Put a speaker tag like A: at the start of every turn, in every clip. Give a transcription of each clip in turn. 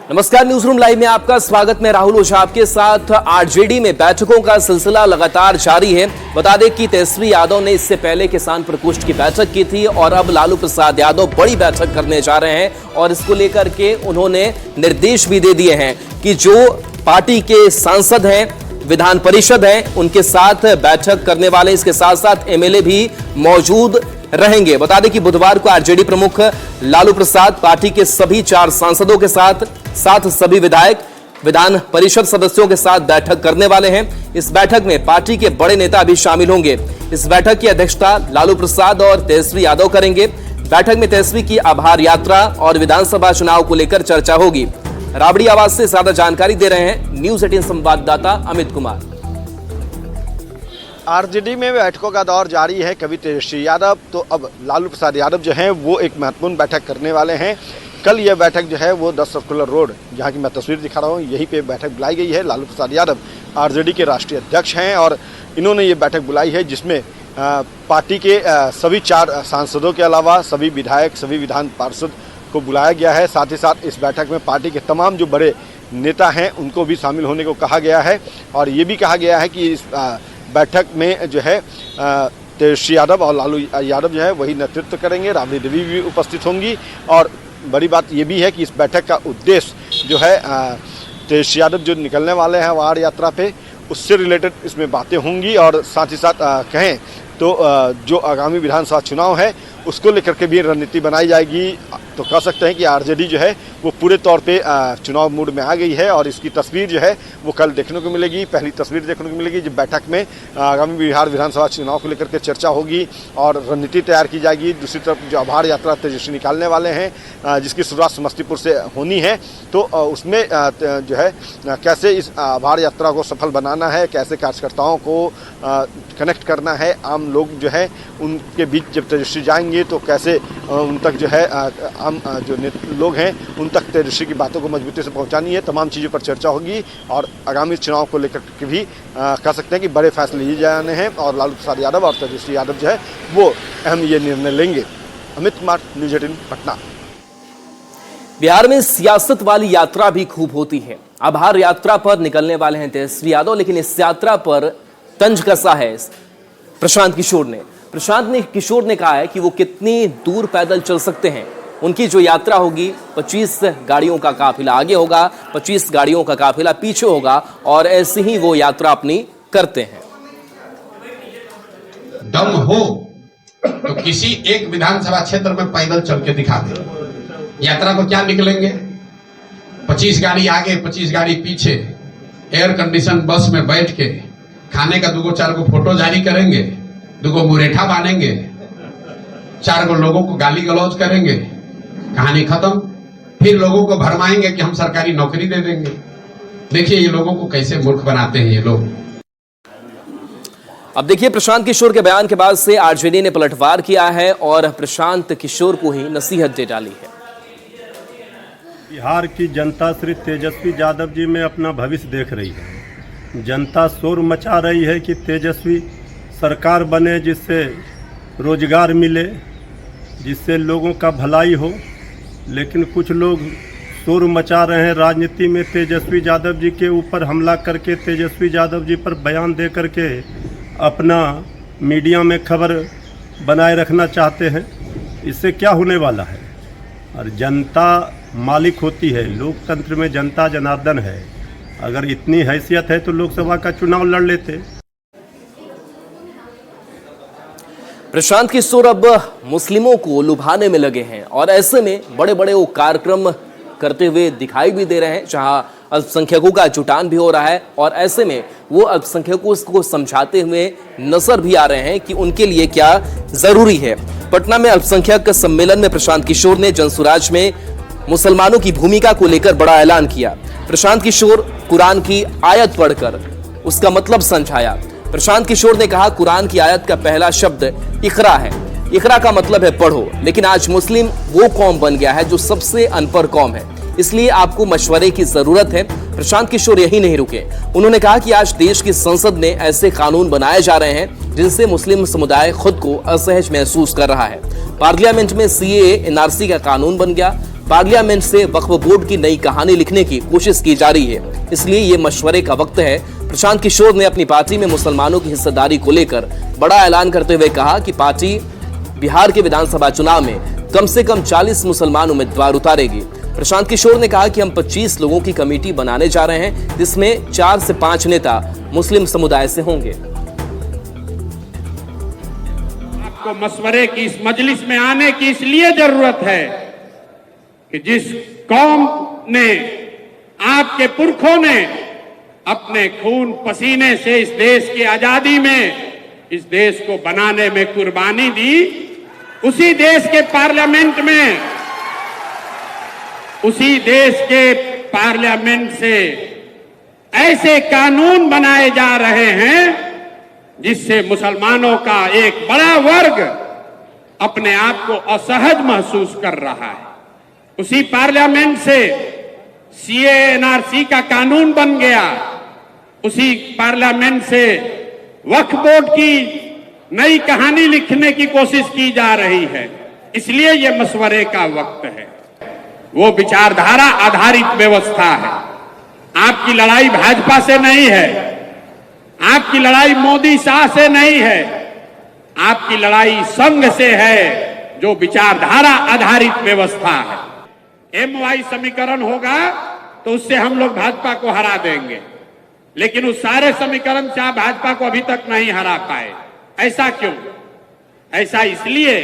A: नमस्कार, news room live में आपका स्वागत। मैं राहुल ओझा आपके साथ। आरजेडी में बैठकों का सिलसिला लगातार जारी है। बता दें कि तेजस्वी यादव ने इससे पहले किसान प्रकोष्ठ की बैठक की थी और अब लालू प्रसाद यादव बड़ी बैठक करने जा रहे हैं और इसको लेकर के उन्होंने निर्देश भी दे दिए हैं कि जो पार्टी के सांसद हैं, विधान परिषद हैं, उनके साथ बैठक करने वाले, इसके साथ साथ एमएलए भी मौजूद रहेंगे। बता दें कि बुधवार को आरजेडी प्रमुख लालू प्रसाद पार्टी के सभी 4 सांसदों के साथ सभी विधायक, विधान परिषद सदस्यों के साथ बैठक करने वाले हैं। इस बैठक में पार्टी के बड़े नेता भी शामिल होंगे। इस बैठक की अध्यक्षता लालू प्रसाद और तेजस्वी यादव करेंगे। बैठक में तेजस्वी की आभार यात्रा और विधानसभा चुनाव को लेकर चर्चा होगी। राबड़ी आवाज से ज्यादा जानकारी दे रहे हैं न्यूज 18 संवाददाता अमित कुमार।
B: आरजेडी में बैठकों का दौर जारी है। कभी तेजस्वी यादव तो अब लालू प्रसाद यादव जो हैं वो एक महत्वपूर्ण बैठक करने वाले हैं। कल यह बैठक जो है वो 10 सर्कुलर रोड, जहां की मैं तस्वीर दिखा रहा हूं, यहीं पे बैठक बुलाई गई है। लालू प्रसाद यादव आरजेडी के राष्ट्रीय अध्यक्ष हैं और इन्होंने ये बैठक बुलाई है जिसमें पार्टी के सभी 4 सांसदों के अलावा सभी विधायक, सभी विधान पार्षद को बुलाया गया है। साथ ही साथ इस बैठक में पार्टी के तमाम जो बड़े नेता हैं उनको भी शामिल होने को कहा गया है और ये भी कहा गया है कि इस बैठक में जो है तेजस्वी यादव और लालू यादव जो है वही नेतृत्व करेंगे। राबड़ी देवी भी उपस्थित होंगी और बड़ी बात ये भी है कि इस बैठक का उद्देश्य जो है तेजस्वी यादव जो निकलने वाले हैं वार यात्रा पे, उससे रिलेटेड इसमें बातें होंगी और साथ ही साथ कहें तो जो आगामी विधानसभा चुनाव है उसको लेकर के भी रणनीति बनाई जाएगी। तो कह सकते हैं कि आरजेडी जो है वो पूरे तौर पे चुनाव मूड में आ गई है और इसकी तस्वीर जो है वो कल देखने को मिलेगी। पहली तस्वीर देखने को मिलेगी जब बैठक में आगामी बिहार विधानसभा चुनाव को लेकर के चर्चा होगी और रणनीति तैयार की जाएगी। दूसरी तरफ जो आभार यात्रा तेजस्वी निकालने वाले हैं जिसकी शुरुआत समस्तीपुर से होनी है, तो उसमें जो है कैसे इस आभार यात्रा को सफल बनाना है, कैसे कार्यकर्ताओं को कनेक्ट करना है, आम लोग जो है उनके बीच जब तेजस्वी जाएंगे तो कैसे उन तक जो है आम जो लोग हैं उन तक तेजस्वी की बातों को मजबूती से पहुंचानी है। तमाम चीज़ों पर चर्चा होगी और आगामी चुनाव को लेकर के भी कह सकते हैं कि बड़े फैसले लिए जाने हैं और लालू प्रसाद यादव और तेजस्वी यादव जो है वो अहम ये निर्णय लेंगे। अमित कुमार, न्यूज 18 पटना।
A: बिहार में सियासत वाली यात्रा भी खूब होती है। आभार यात्रा पर निकलने वाले हैं तेजस्वी यादव, लेकिन इस यात्रा पर तंज कसा है प्रशांत किशोर ने कहा है कि वो कितनी दूर पैदल चल सकते हैं। उनकी जो यात्रा होगी 25 गाड़ियों का काफिला आगे होगा, 25 गाड़ियों का काफिला पीछे होगा और ऐसे ही वो यात्रा अपनी करते हैं।
C: दम हो तो किसी एक विधानसभा क्षेत्र में पैदल चल के दिखा दे। यात्रा को क्या निकलेंगे, 25 गाड़ी आगे 25 गाड़ी पीछे, एयर कंडीशन बस में बैठ के खाने का 2-4 फोटो जारी करेंगे, 2 मुरेठा बांधेंगे, 4 लोगों को गाली गलौज करेंगे, कहानी खत्म। फिर लोगों को भरमाएंगे कि हम सरकारी नौकरी दे देंगे। देखिए ये लोगों को कैसे मूर्ख बनाते हैं ये लोग।
A: अब देखिए, प्रशांत किशोर के बयान के बाद से आरजेडी ने पलटवार किया है और प्रशांत किशोर को ही नसीहत दे डाली है।
D: बिहार की जनता श्री तेजस्वी यादव जी में अपना भविष्य देख रही है। जनता शोर मचा रही है कि तेजस्वी सरकार बने, जिससे रोजगार मिले, जिससे लोगों का भलाई हो। लेकिन कुछ लोग शोर मचा रहे हैं राजनीति में, तेजस्वी यादव जी के ऊपर हमला करके, तेजस्वी यादव जी पर बयान दे करके अपना मीडिया में खबर बनाए रखना चाहते हैं। इससे क्या होने वाला है? और जनता मालिक होती है, लोकतंत्र में जनता जनार्दन है। अगर इतनी हैसियत है तो लोकसभा का चुनाव लड़ लेते।
A: प्रशांत किशोर अब मुस्लिमों को लुभाने में लगे हैं और ऐसे में बड़े बड़े वो कार्यक्रम करते हुए दिखाई भी दे रहे हैं जहां अल्पसंख्यकों का जुटान भी हो रहा है और ऐसे में वो अल्पसंख्यकों को समझाते हुए नजर भी आ रहे हैं कि उनके लिए क्या जरूरी है। पटना में अल्पसंख्यक सम्मेलन में प्रशांत किशोर ने जनसुराज में मुसलमानों की भूमिका को लेकर बड़ा ऐलान किया। प्रशांत किशोर कुरान की आयत पढ़कर उसका मतलब समझाया। प्रशांत किशोर ने कहा, कुरान की आयत का पहला शब्द इकरा है। इकरा का मतलब है पढ़ो, लेकिन आज मुस्लिम वो कौम बन गया है जो सबसे अनपढ़ कौम है, इसलिए आपको मशवरे की जरूरत है। प्रशांत किशोर यही नहीं रुके, उन्होंने कहा कि आज देश की संसद में ऐसे कानून बनाए जा रहे हैं जिनसे मुस्लिम समुदाय खुद को असहज महसूस कर रहा है। पार्लियामेंट में सीएए एनआरसी का कानून बन गया, पार्लियामेंट से वक्फ बोर्ड की नई कहानी लिखने की कोशिश की जा रही है। इसलिए ये मशवरे का वक्त है। प्रशांत किशोर ने अपनी पार्टी में मुसलमानों की हिस्सेदारी को लेकर बड़ा ऐलान करते हुए कहा कि पार्टी बिहार के विधानसभा चुनाव में कम से कम 40 मुसलमान उम्मीदवार उतारेगी। प्रशांत किशोर ने कहा कि हम 25 लोगों की कमेटी बनाने जा रहे हैं, जिसमें 4 से 5 नेता मुस्लिम समुदाय से होंगे।
E: आपको मशवरे की इस मजलिस में आने की इसलिए जरूरत है कि जिस कौम ने, आपके पुरखों ने अपने खून पसीने से इस देश की आजादी में, इस देश को बनाने में कुर्बानी दी, उसी देश के पार्लियामेंट से ऐसे कानून बनाए जा रहे हैं जिससे मुसलमानों का एक बड़ा वर्ग अपने आप को असहज महसूस कर रहा है। उसी पार्लियामेंट से सीए एनआरसी का कानून बन गया। उसी पार्लियामेंट से वक्फ बोर्ड की नई कहानी लिखने की कोशिश की जा रही है। इसलिए यह मशवरे का वक्त है। वो विचारधारा आधारित व्यवस्था है। आपकी लड़ाई भाजपा से नहीं है, आपकी लड़ाई मोदी शाह से नहीं है, आपकी लड़ाई संघ से है, जो विचारधारा आधारित व्यवस्था है। एमवाई समीकरण होगा तो उससे हम लोग भाजपा को हरा देंगे, लेकिन उस सारे समीकरण से आप भाजपा को अभी तक नहीं हरा पाए। ऐसा क्यों? ऐसा इसलिए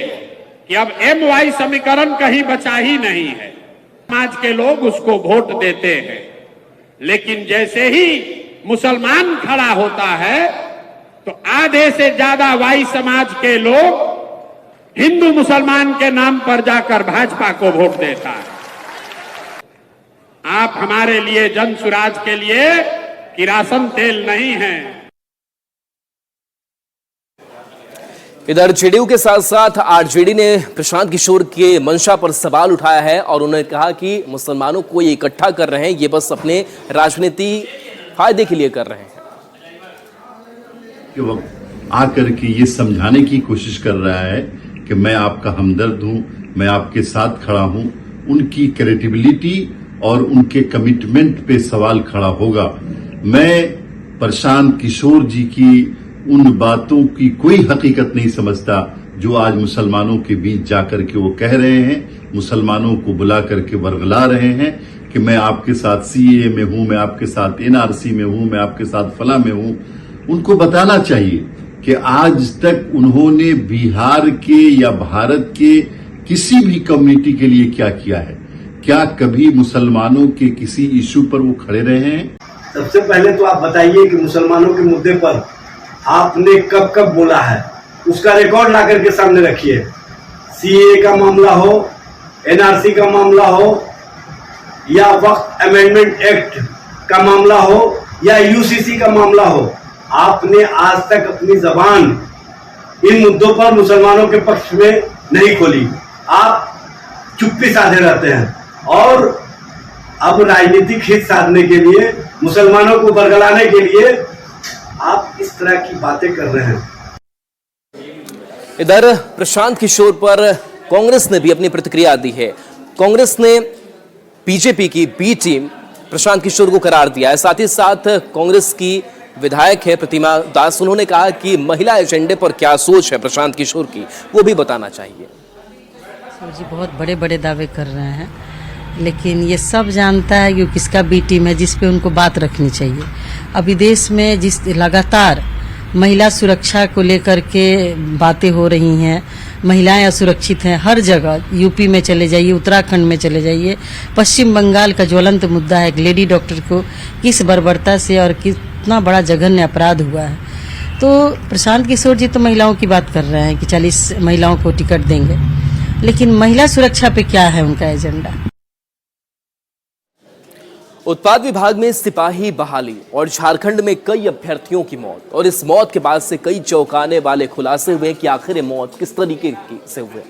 E: कि अब एमवाई समीकरण कहीं बचा ही नहीं है। समाज के लोग उसको वोट देते हैं, लेकिन जैसे ही मुसलमान खड़ा होता है तो आधे से ज्यादा वाई समाज के लोग हिंदू मुसलमान के नाम पर जाकर भाजपा को वोट देता है। आप हमारे लिए, जन सुराज के लिए किरासन तेल नहीं है।
A: इधर जेडीयू के साथ साथ आरजेडी ने प्रशांत किशोर के मंशा पर सवाल उठाया है और उन्होंने कहा कि मुसलमानों को ये इकट्ठा कर रहे हैं, ये बस अपने राजनीति फायदे के लिए कर रहे हैं।
F: कि वो आकर के ये समझाने की कोशिश कर रहा है कि मैं आपका हमदर्द हूं, मैं आपके साथ खड़ा हूं। उनकी क्रेडिबिलिटी और उनके कमिटमेंट पे सवाल खड़ा होगा। मैं प्रशांत किशोर जी की उन बातों की कोई हकीकत नहीं समझता जो आज मुसलमानों के बीच जाकर के वो कह रहे हैं, मुसलमानों को बुला करके वर्गला रहे हैं कि मैं आपके साथ सीए में हूं, मैं आपके साथ एनआरसी में हूं, मैं आपके साथ फला में हूं। उनको बताना चाहिए कि आज तक उन्होंने बिहार के या भारत के किसी भी कम्युनिटी के लिए क्या किया है? क्या कभी मुसलमानों के किसी इश्यू पर वो खड़े रहे हैं?
G: सबसे पहले तो आप बताइए कि मुसलमानों के मुद्दे पर आपने कब कब बोला है, उसका रिकॉर्ड ला करके सामने रखिए। सीए का मामला हो, एनआरसी का मामला हो, या वक्फ अमेंडमेंट एक्ट का मामला हो, या यूसीसी का मामला हो, आपने आज तक अपनी जबान इन मुद्दों पर मुसलमानों के पक्ष में नहीं खोली। आप चुप्पी साधे रहते हैं और अब राजनीतिक हित साधने के लिए, मुसलमानों को बरगलाने के लिए आप इस तरह की बातें कर रहे हैं।
A: इधर प्रशांत किशोर पर कांग्रेस ने भी अपनी प्रतिक्रिया दी है। कांग्रेस ने बीजेपी की बी टीम प्रशांत किशोर को करार दिया है। साथ ही साथ कांग्रेस की विधायक है प्रतिमा दास, उन्होंने कहा कि महिला एजेंडे पर क्या सोच है प्रशांत किशोर की, वो भी बताना चाहिए।
H: सर जी बहुत बड़े बड़े दावे कर रहे हैं, लेकिन ये सब जानता है कि किसका बी टीम है, जिस पे उनको बात रखनी चाहिए। अभी देश में जिस लगातार महिला सुरक्षा को लेकर के बातें हो रही हैं, महिलाएं असुरक्षित हैं हर जगह। यूपी में चले जाइए, उत्तराखंड में चले जाइए, पश्चिम बंगाल का ज्वलंत मुद्दा है एक लेडी डॉक्टर को किस बर्बरता से और कितना बड़ा जघन्य अपराध हुआ है। तो प्रशांत किशोर जी तो महिलाओं की बात कर रहे हैं कि 40 महिलाओं को टिकट देंगे, लेकिन महिला सुरक्षा पे क्या है उनका एजेंडा?
A: उत्पाद विभाग में सिपाही बहाली और झारखंड में कई अभ्यर्थियों की मौत, और इस मौत के बाद से कई चौंकाने वाले खुलासे हुए कि आखिर ये मौत किस तरीके से हुए।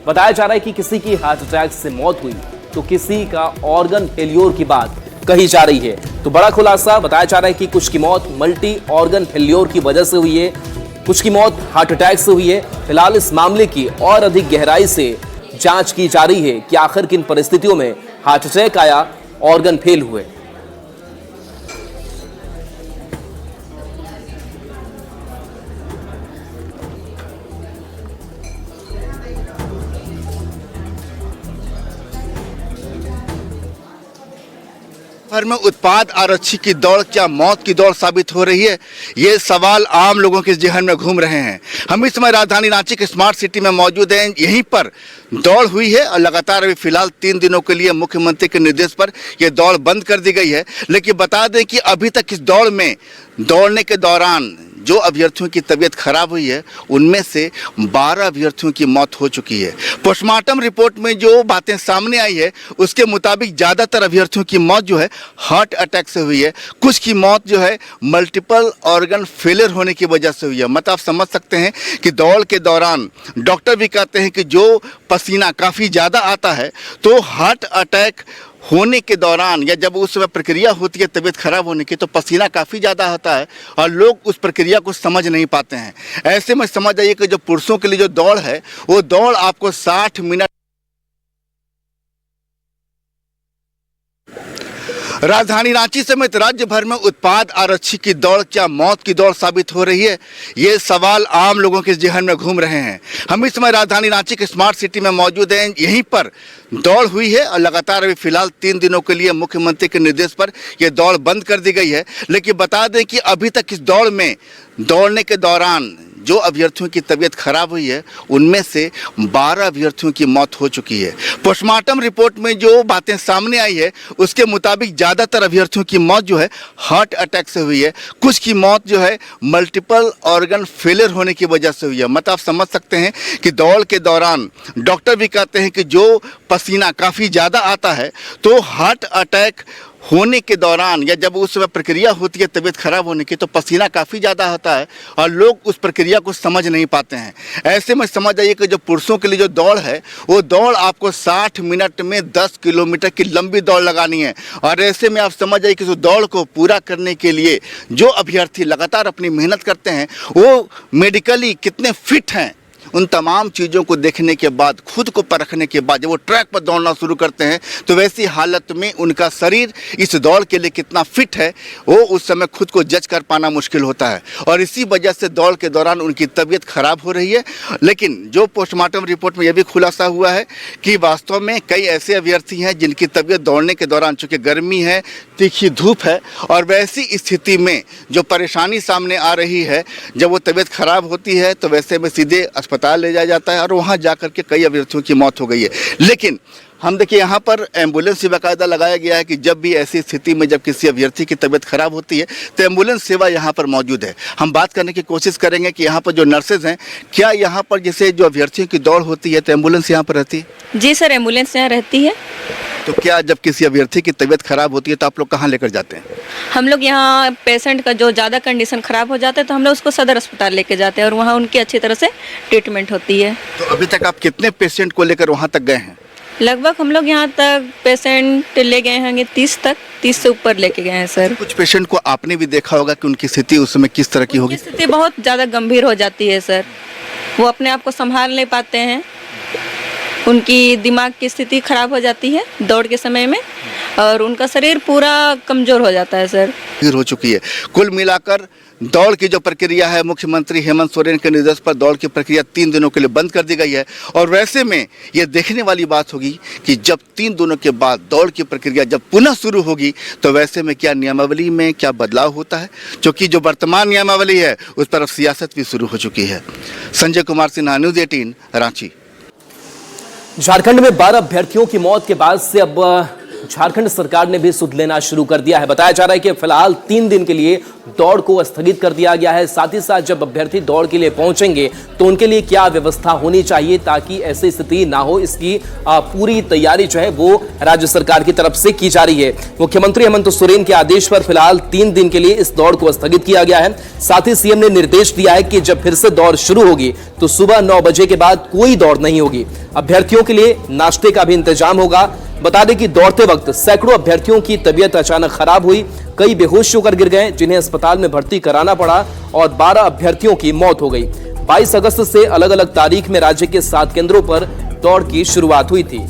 A: बताया जा रहा है कि किसी की हार्ट अटैक से मौत हुई तो किसी का ऑर्गन फेल्योर की बात कही जा रही है। तो बड़ा खुलासा बताया जा रहा है कि कुछ की मौत मल्टी ऑर्गन फेल्योर की वजह से हुई है, कुछ की मौत हार्ट अटैक से हुई है। फिलहाल इस मामले की और अधिक गहराई से जांच की जा रही है कि आखिर किन परिस्थितियों में हार्ट अटैक आया, ऑर्गन फेल हुए।
I: भर में उत्पाद आरक्षी की दौड़ क्या मौत की दौड़ साबित हो रही है, ये सवाल आम लोगों के जहन में घूम रहे हैं। हम इस समय राजधानी रांची के स्मार्ट सिटी में मौजूद हैं। यहीं पर दौड़ हुई है और लगातार अभी फिलहाल 3 दिनों के लिए मुख्यमंत्री के निर्देश पर यह दौड़ बंद कर दी गई है। लेकिन बता दें कि अभी तक इस दौड़ में दौड़ने के दौरान जो अभ्यर्थियों की तबीयत खराब हुई है उनमें से 12 अभ्यर्थियों की मौत हो चुकी है। पोस्टमार्टम रिपोर्ट में जो बातें सामने आई है उसके मुताबिक ज़्यादातर अभ्यर्थियों की मौत जो है हार्ट अटैक से हुई है। कुछ की मौत जो है मल्टीपल ऑर्गन फेलियर होने की वजह से हुई है। मतलब आप समझ सकते हैं कि दौड़ के दौरान डॉक्टर भी कहते हैं कि जो पसीना काफ़ी ज़्यादा आता है तो हार्ट अटैक होने के दौरान या जब उस समय प्रक्रिया होती है तबीयत खराब होने की तो पसीना काफ़ी ज़्यादा होता है और लोग उस प्रक्रिया को समझ नहीं पाते हैं। ऐसे में समझ आइए कि जो पुरुषों के लिए जो दौड़ है वो दौड़ आपको 60 मिनट। राजधानी रांची समेत राज्य भर में उत्पाद आरक्षी की दौड़ क्या मौत की दौड़ साबित हो रही है, ये सवाल आम लोगों के जहन में घूम रहे हैं। हम इस समय राजधानी रांची के स्मार्ट सिटी में मौजूद हैं। यहीं पर दौड़ हुई है और लगातार अभी फिलहाल 3 दिनों के लिए मुख्यमंत्री के निर्देश पर यह दौड़ बंद कर दी गई है। लेकिन बता दें कि अभी तक इस दौड़ में दौड़ने के दौरान जो अभ्यर्थियों की तबीयत खराब हुई है उनमें से 12 अभ्यर्थियों की मौत हो चुकी है। पोस्टमार्टम रिपोर्ट में जो बातें सामने आई है उसके मुताबिक ज़्यादातर अभ्यर्थियों की मौत जो है हार्ट अटैक से हुई है। कुछ की मौत जो है मल्टीपल ऑर्गन फेलियर होने की वजह से हुई है। मतलब आप समझ सकते हैं कि दौड़ के दौरान डॉक्टर भी कहते हैं कि जो पसीना काफ़ी ज़्यादा आता है तो हार्ट अटैक होने के दौरान या जब उस समय प्रक्रिया होती है तबीयत खराब होने की तो पसीना काफ़ी ज़्यादा होता है और लोग उस प्रक्रिया को समझ नहीं पाते हैं। ऐसे में समझ आइए कि जो पुरुषों के लिए जो दौड़ है वो दौड़ आपको 60 मिनट में 10 किलोमीटर की लंबी दौड़ लगानी है। और ऐसे में आप समझ आइए कि उस दौड़ को पूरा करने के लिए जो अभ्यर्थी लगातार अपनी मेहनत करते हैं वो मेडिकली कितने फिट हैं, उन तमाम चीज़ों को देखने के बाद, खुद को परखने के बाद जब वो ट्रैक पर दौड़ना शुरू करते हैं तो वैसी हालत में उनका शरीर इस दौड़ के लिए कितना फिट है वो उस समय खुद को जज कर पाना मुश्किल होता है। और इसी वजह से दौड़ के दौरान उनकी तबीयत खराब हो रही है। लेकिन जो पोस्टमार्टम रिपोर्ट में यह भी खुलासा हुआ है कि वास्तव में कई ऐसे अभ्यर्थी हैं जिनकी तबीयत दौड़ने के दौरान, चूँकि गर्मी है, तीखी धूप है और वैसी स्थिति में जो परेशानी सामने आ रही है, जब वो तबीयत खराब होती है तो वैसे में सीधे अस्पताल ले जाया जाता है और वहां जाकर के कई अभ्यर्थियों की मौत हो गई है। लेकिन हम देखिए यहाँ पर एम्बुलेंस भी बाकायदा लगाया गया है कि जब भी ऐसी स्थिति में जब किसी अभ्यर्थी की तबीयत खराब होती है तो एम्बुलेंस सेवा यहाँ पर मौजूद है। हम बात करने की कोशिश करेंगे कि यहाँ पर जो नर्सेज हैं, क्या यहाँ पर जैसे जो अभ्यर्थियों की दौड़ होती है तो एम्बुलेंस यहाँ पर रहती है?
J: जी सर, एम्बुलेंस यहाँ रहती है।
I: तो क्या जब किसी अभ्यर्थी की तबीयत खराब होती है तो आप लोग कहाँ लेकर जाते हैं?
J: हम लोग यहाँ पेशेंट का जो ज़्यादा कंडीशन खराब हो जाता है तो हम लोग उसको सदर अस्पताल लेके जाते हैं और वहाँ उनकी अच्छी तरह से ट्रीटमेंट होती है।
I: तो अभी तक आप कितने पेशेंट को लेकर वहाँ तक गए हैं?
J: लगभग हम लोग यहाँ तक पेशेंट ले गए होंगे 30 से ऊपर लेके गए हैं सर।
I: कुछ पेशेंट को आपने भी देखा होगा कि उनकी स्थिति उस समय किस तरह की होगी?
J: स्थिति बहुत ज़्यादा गंभीर हो जाती है सर, वो अपने आप को संभाल नहीं पाते हैं, उनकी दिमाग की स्थिति खराब हो जाती है दौड़ के समय में और उनका शरीर पूरा कमज़ोर हो जाता है सर।
I: हो चुकी है। कुल मिलाकर दौड़ की जो प्रक्रिया है, मुख्यमंत्री हेमंत सोरेन के निर्देश पर दौड़ की प्रक्रिया 3 दिनों के लिए बंद कर दी गई है। और वैसे में ये देखने वाली बात होगी कि जब 3 दिनों के बाद दौड़ की प्रक्रिया जब पुनः शुरू होगी तो वैसे में क्या नियमावली में क्या बदलाव होता है, क्योंकि जो वर्तमान नियमावली है उस पर अब सियासत भी शुरू हो चुकी है। संजय कुमार सिन्हा, न्यूज़ 18, रांची।
A: झारखंड में 12 अभ्यर्थियों की मौत के बाद से अब झारखंड सरकार ने भी सुध लेना शुरू कर दिया है। बताया जा रहा है कि फिलहाल 3 दिन के लिए दौड़ को स्थगित कर दिया गया है। साथ ही साथ जब अभ्यर्थी दौड़ के लिए पहुंचेंगे तो उनके लिए क्या व्यवस्था होनी चाहिए ताकि ऐसी स्थिति ना हो, इसकी पूरी तैयारी जो है वो राज्य सरकार की तरफ से की जा रही है। मुख्यमंत्री हेमंत सोरेन के आदेश पर फिलहाल 3 दिन के लिए इस दौड़ को स्थगित किया गया है। साथ ही सीएम ने निर्देश दिया है कि जब फिर से दौड़ शुरू होगी तो सुबह 9 बजे के बाद कोई दौड़ नहीं होगी। अभ्यर्थियों के लिए नाश्ते का भी इंतजाम होगा। बता दें कि दौड़ते वक्त सैकड़ों अभ्यर्थियों की तबीयत अचानक खराब हुई, कई बेहोश होकर गिर गए जिन्हें अस्पताल में भर्ती कराना पड़ा और 12 अभ्यर्थियों की मौत हो गई। 22 अगस्त से अलग अलग तारीख में राज्य के 7 केंद्रों पर दौड़ की शुरुआत हुई थी।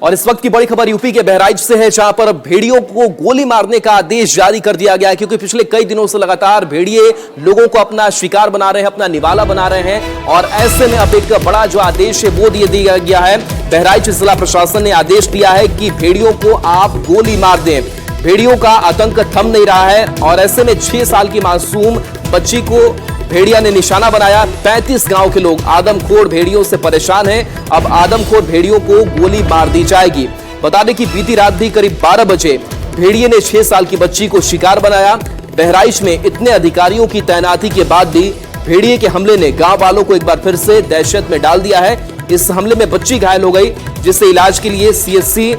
A: और इस वक्त की बड़ी खबर यूपी के बहराइच से है, जहां पर भेड़ियों को गोली मारने का आदेश जारी कर दिया गया है, क्योंकि पिछले कई दिनों से लगातार भेड़िए लोगों को अपना शिकार बना रहे हैं, अपना निवाला बना रहे हैं। और ऐसे में अब एक बड़ा जो आदेश है वो दे दिया गया है। बहराइच जिला प्रशासन ने आदेश दिया है कि भेड़ियों को आप गोली मार दें। भेड़ियों का आतंक थम नहीं रहा है और ऐसे में 6 साल की मासूम बच्ची को भेड़िया ने निशाना बनाया। 35 गांव के लोग आदमखोर भेड़ियों से परेशान हैं। अब आदमखोर भेड़ियों को गोली मार दी जाएगी। बता दें कि बीती रात भी करीब 12 बजे भेड़िए ने 6 साल की बच्ची को शिकार बनाया। बहराइच में इतने अधिकारियों की तैनाती के बाद भी भेड़िए के हमले ने गांव वालों को एक बार फिर से दहशत में डाल दिया है। इस हमले में बच्ची घायल हो गई, जिसे इलाज के लिए CHC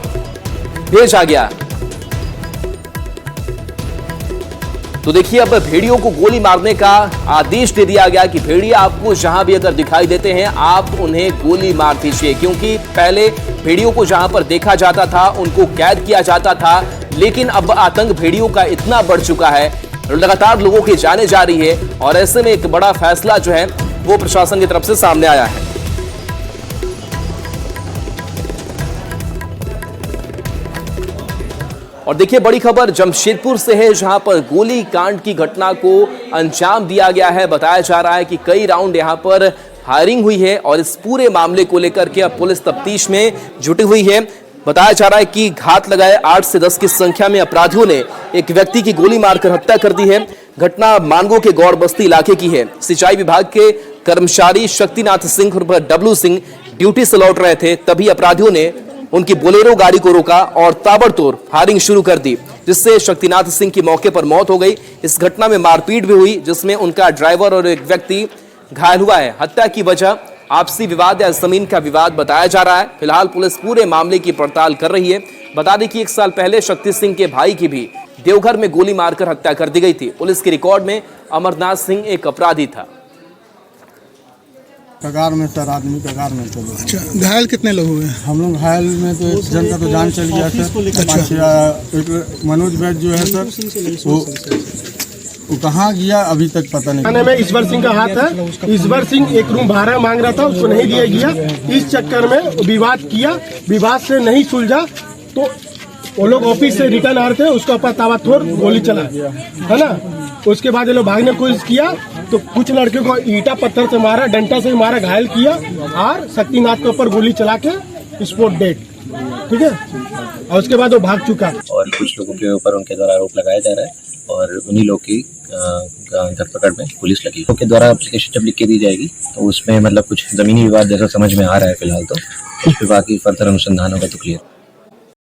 A: भेजा गया। तो देखिए, अब भेड़ियों को गोली मारने का आदेश दे दिया गया कि भेड़िया आपको जहां भी अगर दिखाई देते हैं आप उन्हें गोली मार दीजिए, क्योंकि पहले भेड़ियों को जहां पर देखा जाता था उनको कैद किया जाता था, लेकिन अब आतंक भेड़ियों का इतना बढ़ चुका है, लगातार लोगों की जाने जा रही है। और ऐसे में एक बड़ा फैसला जो है वो प्रशासन की तरफ से सामने आया है। और देखिए, बड़ी खबर जमशेदपुर से है, जहां पर गोली कांड की घटना को अंजाम दिया गया है। बताया जा रहा है कि कई राउंड यहां पर फायरिंग हुई है और इस पूरे मामले को लेकर के अब पुलिस तफ्तीश में जुटी हुई है। बताया जा रहा है कि घात लगाए 8 से 10 की संख्या में अपराधियों ने एक व्यक्ति की गोली मारकर हत्या कर दी है। घटना मानगो के गौड़ बस्ती इलाके की है। सिंचाई विभाग के कर्मचारी शक्तिनाथ सिंह उर्फ डब्लू सिंह ड्यूटी से लौट रहे थे, तभी अपराधियों ने उनकी बोलेरो गाड़ी को रोका और ताबड़तोड़ फायरिंग शुरू कर दी, जिससे शक्तिनाथ सिंह की मौके पर मौत हो गई। इस घटना में मारपीट भी हुई, जिसमें उनका ड्राइवर और एक व्यक्ति घायल हुआ है। हत्या की वजह आपसी विवाद या जमीन का विवाद बताया जा रहा है। फिलहाल पुलिस पूरे मामले की पड़ताल कर रही है। बता दें कि 1 साल पहले शक्ति सिंह के भाई की भी देवघर में गोली मारकर हत्या कर दी गई थी। पुलिस के रिकॉर्ड में अमरनाथ सिंह एक अपराधी था।
K: कगार में सर, आदमी कगार में थे।
L: अच्छा, घायल कितने लोग हुए?
K: हम लोग घायल में तो एक जन का तो जान चल गया सर। एक मनोज वैद्य जो है सर, वो कहाँ गया अभी तक पता नहीं।
L: थाने में ईश्वर सिंह का हाथ है। ईश्वर सिंह एक रूम भाड़ा मांग रहा था, उसको नहीं दिया गया। इस चक्कर में विवाद किया, विवाद से नहीं सुलझा तो वो लोग ऑफिस से रिटर्न आ रहे थे, उसके ऊपर ताबड़तोड़ गोली चला, है ना। उसके बाद ये लोग भागने की कोशिश किया तो कुछ लड़के को ईटा पत्थर से मारा, डंडा से मारा, घायल किया और शक्तिनाथ के ऊपर गोली चला के स्पॉट डेड, ठीक है। और उसके बाद वो भाग चुका।
M: और कुछ लोगों के ऊपर उनके द्वारा आरोप लगाया जा रहा है और उन्हीं लोग की धरपकड़ में पुलिस लगी। उनके द्वारा एप्लीकेशन जब लिख के दी जाएगी तो उसमें मतलब कुछ जमीनी विवाद जैसा समझ में आ रहा है फिलहाल, तो कुछ विभाग की फर्दर अनुसंधान होगा तो क्लियर।